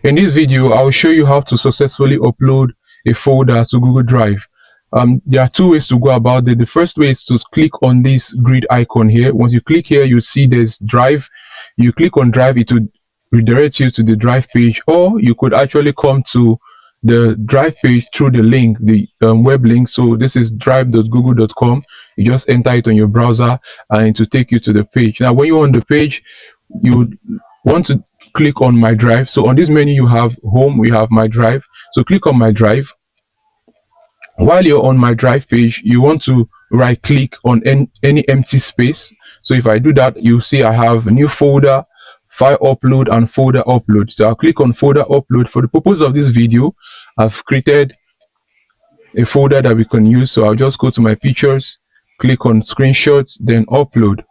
In this video, I'll show you how to successfully upload a folder to Google Drive. There are two ways to go about it. The first way is to click on this grid icon here. Once you click here, you see there's Drive. You click on Drive, it will redirect you to the Drive page, or you could actually come to the Drive page through the link, the web link. So this is drive.google.com. You just enter it on your browser and it will take you to the page. Now, when you're on the page, you want to click on My Drive. So on this menu, you have Home, we have My Drive. So click on My Drive. While you're on My Drive page, you want to right click on any empty space. So if I do that, you see I have a new folder, file upload, and folder upload. So I'll click on folder upload. For the purpose of this video, I've created a folder that we can use. So I'll just go to my pictures, click on screenshots, then upload.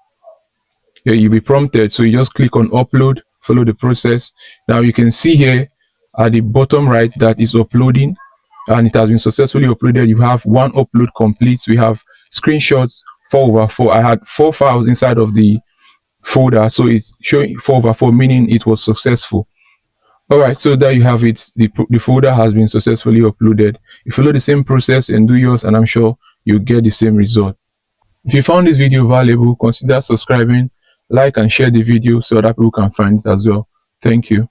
Here you'll be prompted. So you just click on upload, follow the process. Now you can see here at the bottom right that is uploading, and it has been successfully uploaded. You have one upload complete. We have screenshots 4/4. I had 4 files inside of the folder, so it's showing 4/4, meaning it was successful. All right, so there you have it. The folder has been successfully uploaded. You follow the same process and do yours, and I'm sure you'll get the same result. If you found this video valuable, consider subscribing, like and share the video so other people can find it as well. Thank you.